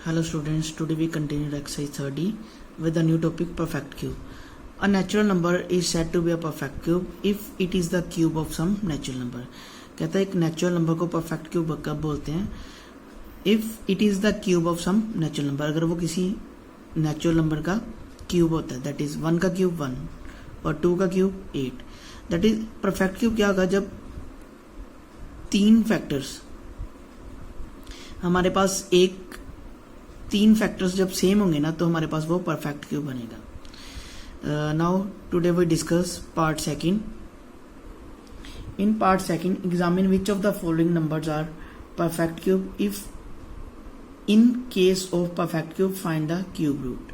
Hello students, today we continue exercise 30 with the new topic perfect cube. A natural number is said to be a perfect cube if it is the cube of some natural number. कहता है एक natural number को perfect cube कब बोलते हैं? If it is the cube of some natural number, अगर वो किसी नेचुरल नंबर का क्यूब होता है, दैट इज 1 का क्यूब 1 और 2 का cube 8. That is perfect cube क्या होगा? जब तीन फैक्टर्स हमारे पास तीन फैक्टर्स जब सेम होंगे ना, तो हमारे पास वो परफेक्ट क्यूब बनेगा. Now today we discuss part second. In part second, examine which of the following numbers are perfect cube. If in case of perfect cube find the cube root.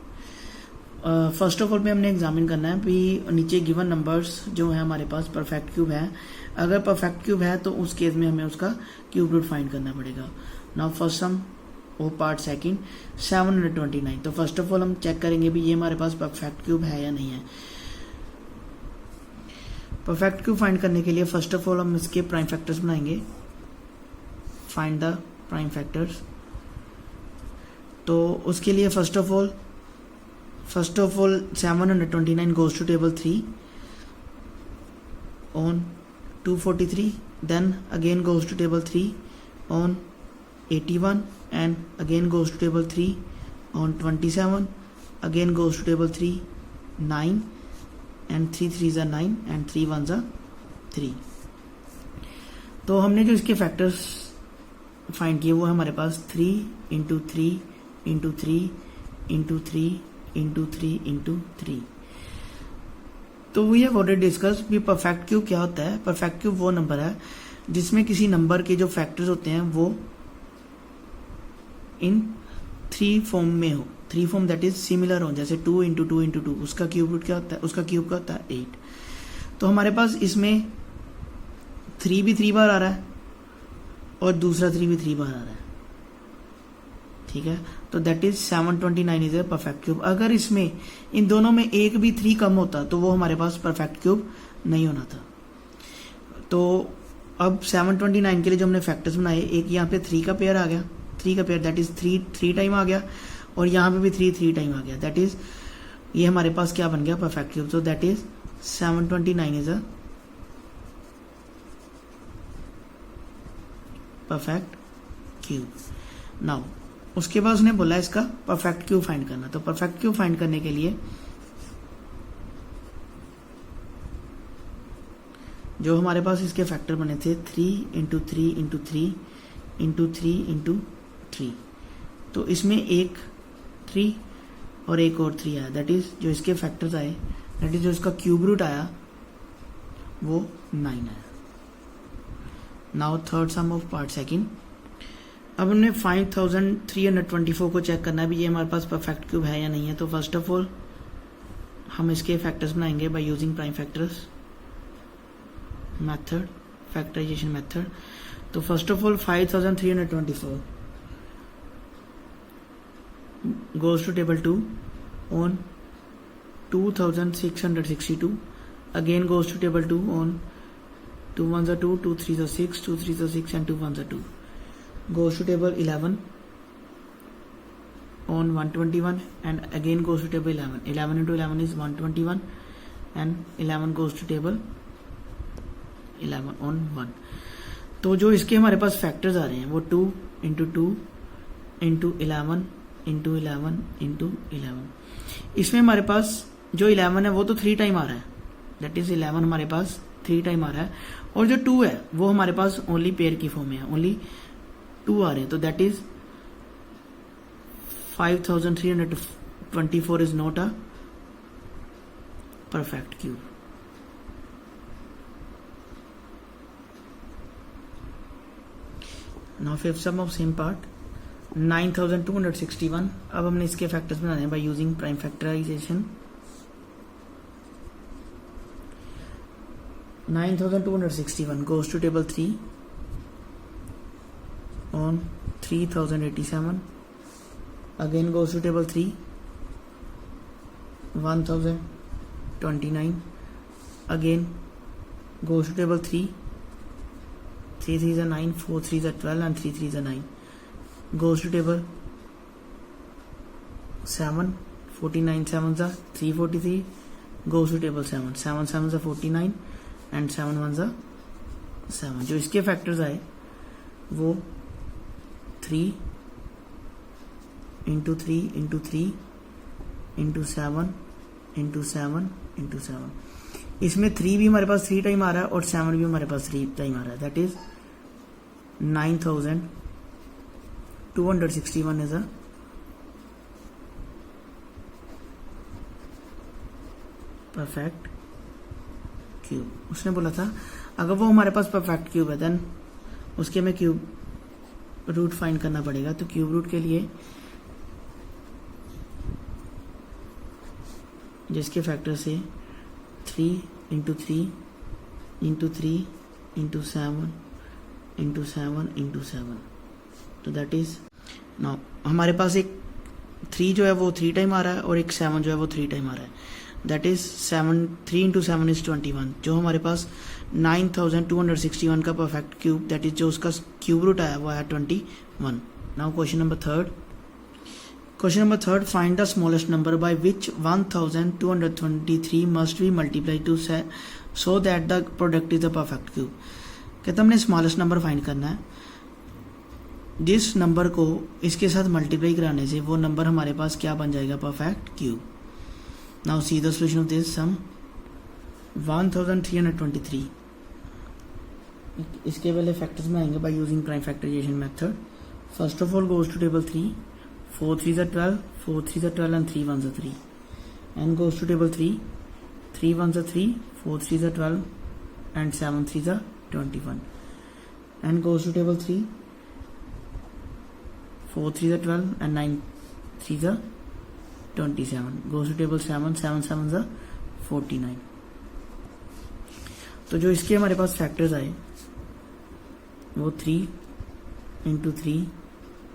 First of all में हमने examine करना है भी नीचे given numbers जो है हमारे पास perfect cube है. अगर परफेक्ट क्यूब है तो उस केस में हमें उसका क्यूब रूट फाइंड करना पड़ेगा. नाउ फर्स्ट सम वो पार्ट सेकंड 729. तो फर्स्ट ऑफ ऑल हम चेक करेंगे भी ये हमारे पास परफेक्ट क्यूब है या नहीं है. परफेक्ट क्यूब फाइंड करने के लिए फर्स्ट ऑफ ऑल हम इसके प्राइम फैक्टर्स बनाएंगे. Find the prime factors. तो उसके लिए first of all 729 goes to table 3 on 243, then again goes to table 3 on 81, and again goes to table 3 on 27, again goes to table 3 9, and 3 3s are 9 and 3 1s are 3. तो हमने जो इसके factors find किए वो है हमारे पास 3 into 3 into 3 into 3 into 3 into 3. तो we have already discuss भी परफेक्ट क्यूब क्या होता है. परफेक्ट क्यूब वो नंबर है जिसमें किसी नंबर के जो फैक्टर्स होते हैं वो इन 3 फॉर्म में हो. 3 फॉर्म दैट इज सिमिलर हो, जैसे 2 इंटू 2 इंटू 2. उसका क्यूब रूट क्या होता है? उसका क्यूब क्या होता है? 8. तो हमारे पास इसमें 3 भी 3 बार आ रहा है और दूसरा 3 भी 3 बार आ रहा है. ठीक है, तो that is 729 is a perfect cube. अगर इसमें इन दोनों में एक भी 3 कम होता तो वो हमारे पास परफेक्ट क्यूब नहीं होना था. तो अब 729 के लिए जो हमने फैक्टर्स बनाए, एक यहाँ पे 3 का पेयर आ गया, 3 का पेयर दैट इज 3 टाइम आ गया, और यहाँ पे भी 3 टाइम आ गया. दैट इज ये हमारे पास क्या बन गया? Perfect cube. तो that is 729 is a perfect cube. Now उसके बाद उसने बोला इसका परफेक्ट क्यूब फाइंड करना. तो परफेक्ट क्यूब फाइंड करने के लिए जो हमारे पास इसके फैक्टर बने थे 3 इंटू 3 इंटू 3 इंटू 3 इंटू 3. तो इसमें एक 3 और एक और 3 आया. दैट इज जो इसके फैक्टर्स आए, दैट इज जो इसका क्यूब रूट आया वो 9 आया. Now third some of part second. अब हमने 5324 को चेक करना है भी ये हमारे पास परफेक्ट क्यूब है या नहीं है. तो फर्स्ट ऑफ ऑल हम इसके फैक्टर्स बनाएंगे by using prime factors method, factorisation method. तो first of all 5324 goes to table 2 on 2662, again goes to table 2 on 2 1s are 2, 2 3s are 6, 2 3s are 6 and 2 1s are 2. Goes to table 11 on 121, and again goes to table 11. 11 into 11 is 121, and 11 goes to table 11 on 1. तो जो इसके हमारे पास factors आ रहे हैं वो 2 into 2 into 11 into 11 into 11. इसमें हमारे पास जो 11 है वो तो 3 टाइम आ रहा है. दैट इज 11 हमारे पास 3 टाइम आ रहा है, और जो 2 है वो हमारे पास ओनली पेयर की फॉर्म में है, ओनली 2 आ रहे हैं. तो that is 5324 is not a perfect cube. Now fifth sum of same part 9261. अब हमने इसके फैक्टर्स बनाने हैं by using prime factorisation. 9261 goes to table 3 on 3087, again goes to table 3 1029, again goes to table 3 3 3s are 9, 4 3s are 12 and 3 3s are 9. Goes to table 7, 49 7s are 343, goes to table 7, 7 7s are 49 and 7 1s are 7. जो इसके factors आए वो 3 into 3 into 3 into 7 into 7 into 7. इसमें 3 भी हमारे पास 3 time आ रहा है और 7 भी हमारे पास 3 टाइम आ रहा है. That is 9261 is a perfect cube. उसने बोला था अगर वो हमारे पास परफेक्ट क्यूब है देन उसके हमें क्यूब रूट फाइंड करना पड़ेगा. तो क्यूब रूट के लिए जिसके फैक्टर से 3 into 3 into 3 into 7 into 7 into 7. तो दैट इज नाउ हमारे पास एक 3 जो है वो 3 टाइम आ रहा है और एक 7 जो है वो 3 टाइम आ रहा है. That is 3 into 7 is 21. जो हमारे पास 9261 का परफेक्ट क्यूब दैट इज जो उसका क्यूब रूट आया वो है 21. Now question number third. Question number 3, find the smallest number by which 1223 must be multiplied to say so that the product is a perfect cube. कहते हमने smallest number find करना है जिस नंबर को इसके साथ मल्टीप्लाई कराने से वो नंबर हमारे पास क्या बन जाएगा, perfect cube. Now see the solution of this sum 1323. इसके पहले फैक्टर्स में आएंगे by using prime factorisation method. First of all goes to table 3. 4 3s are 12, 4 3s are 12 and 3 1s are 3. And goes to table 3. 3 1s are 3, 4 3s are 12 and 7 3s are 21. And goes to table 3. 4 3s are 12 and 9 3s are 27. Goes to table 7, 7 7s are 49. तो जो इसके हमारे पास factors आए वो 3 into 3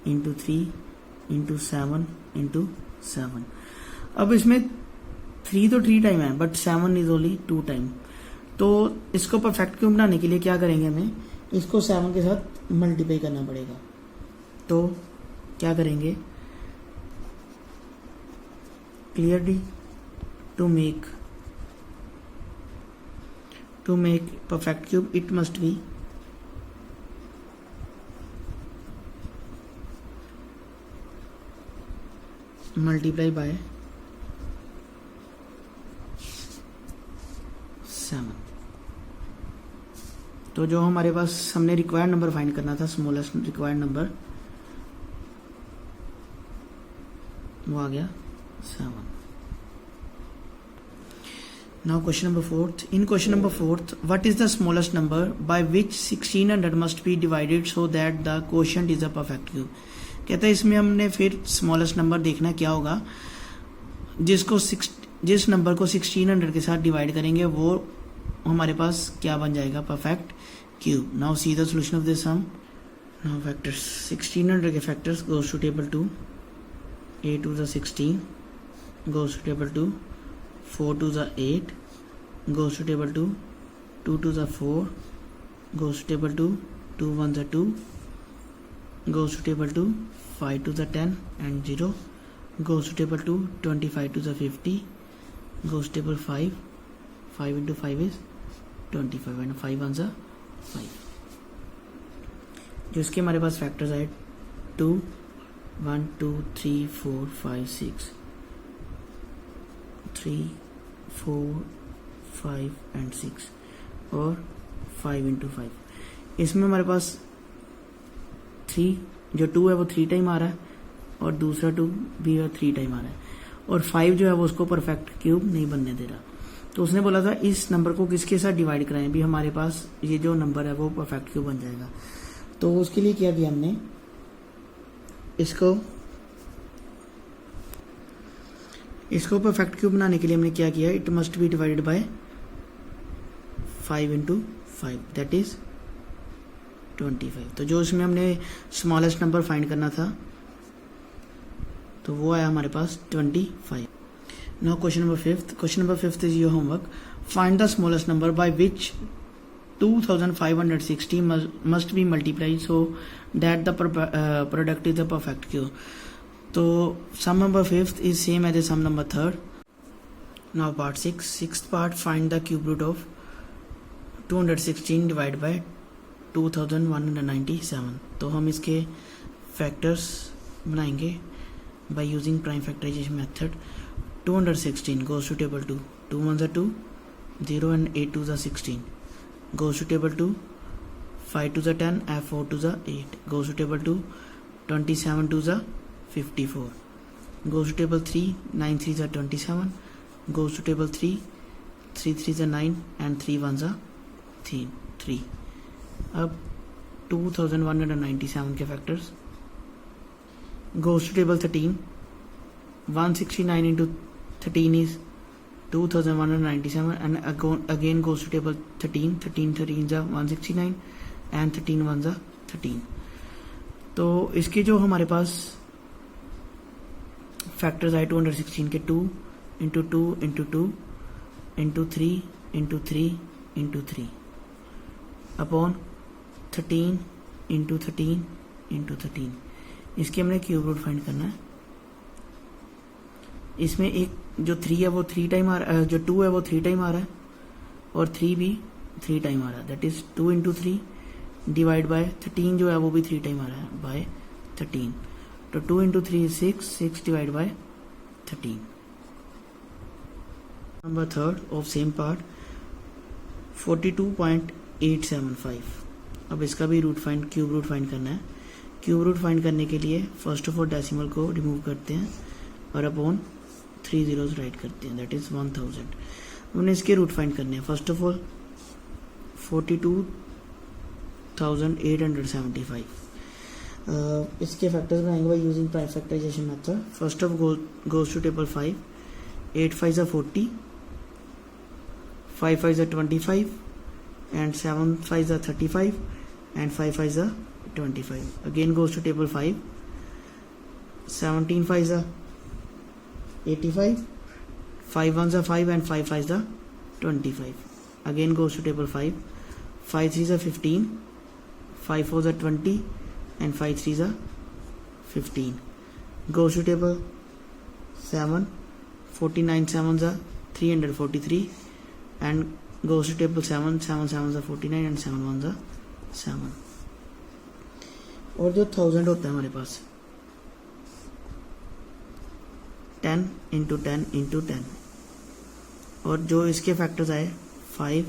into 3 into 7 into 7. अब इसमें 3 तो 3 time है बट 7 इज ओनली 2 टाइम. तो इसको परफेक्ट क्यूब बनाने के लिए क्या करेंगे, हमें इसको 7 के साथ मल्टीप्लाई करना पड़ेगा. तो क्या करेंगे, clearly to make perfect cube it must be multiply by 7. तो जो हमारे पास हमने रिक्वायर्ड नंबर फाइंड करना था, स्मॉलेस्ट रिक्वायर्ड नंबर, वो आ गया 7. Now question number 4. In question number 4 what is the smallest number by which 1600 must be divided so that the quotient is a perfect cube. कहते हैं इसमें हमने फिर स्मॉलेस्ट नंबर देखना क्या होगा, जिस नंबर को 1600 के साथ डिवाइड करेंगे वो हमारे पास क्या बन जाएगा, perfect cube. Now see the solution of this sum. Now factors 1600 के factors goes to table 2. 8 2s are 16 goes to table 2. 4 2s are 8 goes to table 2. 2 2s are 4 goes to table 2. 2 1s are 2 goes to table 2. 5 2s are 10 and 0 goes to table 2. 25 2s are 50 goes to table 5. 5 into 5 is 25 and 5 1s are 5. जो इसके हमारे पास factors आए 2 1 2 3 4 5 6 3 4 5 and 6 और 5 into 5. इसमें हमारे पास 3 जो 2 है वो 3 टाइम आ रहा है और दूसरा 2 भी 3 टाइम आ रहा है और 5 जो है वो उसको परफेक्ट क्यूब नहीं बनने दे रहा. तो उसने बोला था इस नंबर को किसके साथ डिवाइड कराएं भी हमारे पास ये जो नंबर है वो परफेक्ट क्यूब बन जाएगा. तो उसके लिए क्या किया हमने, इसको परफेक्ट क्यूब बनाने के लिए हमने क्या किया, it must B divided by 5 into 5 that is 25. तो जो इसमें हमने स्मॉलेस्ट नंबर फाइंड करना था तो वो आया हमारे पास 25. Now question number 5. Question number 5 is your homework. Find the smallest number by which 2560 must be multiplied so that the product is the perfect cube. तो sum number fifth is same as a sum number third. Now part six part, find the cube root of 216 divide by 2197. तो हम इसके factors बनाएंगे by using prime factorisation method. 216 goes to table 2. 2 1s are 2, 0 and 8 2s are 16. Goes to table 2. 5 2s are 10, 4 2s are 8. Goes to table 2. 27 2s are 54. Goes to table 3. 9 3s are 27. Goes to table 3. 3 3s are 9 and 3 1s are 3. अब 2197 के factors. Goes to table 13. 169 into 13 is 2197 and again goes to table 13. 13 13s are 169 and 13 1s are 13. तो इसके जो हमारे पास factors आए 216 के 2 into 2 into 2 into 3 into 3 into 3 upon 13 into 13 into 13. इसके हमने क्यूब रूट फाइंड करना है. इसमें एक जो 3 है वो 3 टाइम आ रहा है, जो 2 है वो 3 टाइम आ रहा है और 3 भी 3 टाइम आ रहा है. That is 2 into 3 divide by 13 जो है वो भी 3 टाइम आ रहा है बाय 13. तो 2 into 3 is 6 divide by 13. Number third of same part 42.875. अब इसका भी root find, cube root find करना है. क्यूब रूट फाइंड करने के लिए फर्स्ट ऑफ ऑल डेसिमल को रिमूव करते हैं और अपॉन 3 zeros राइट करते हैं. That is 1000. हमने इसके रूट फाइंड करने हैं. First of all 42,875. इसके फैक्टर्स बनाएंगे by using prime factorisation method. First of goes to table 5. 8 5s are 40, 5 5s are 25 and 7 5s are 35 and 5 5s are 25. Again goes to table 5. 17 5s are 85, 5 1s are 5 and 5 5s are 25. Again goes to table 5. 5 3s are 15, 5 4s are 20 and 5 3s are 15. Goes to table 7. 49 7s are 343 and goes to table 7. 7 7s are 49 and 7 1s are 7. और जो 1000 होता है हमारे पास 10 into 10 into 10 और जो इसके factors आए 5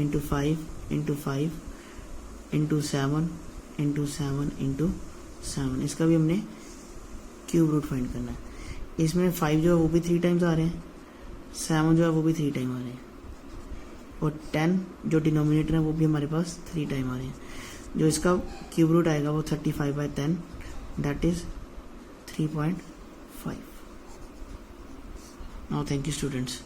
into 5 into 5 into 7 into 7 into 7. इसका भी हमने क्यूब रूट फाइंड करना है. इसमें 5 जो है वो भी 3 टाइम्स आ रहे हैं, 7 जो है वो भी 3 टाइम आ रहे हैं और 10 जो डिनोमिनेटर है वो भी हमारे पास 3 टाइम आ रहे हैं. जो इसका क्यूब रूट आएगा वो 35/10. That is 3.5. Now thank you students.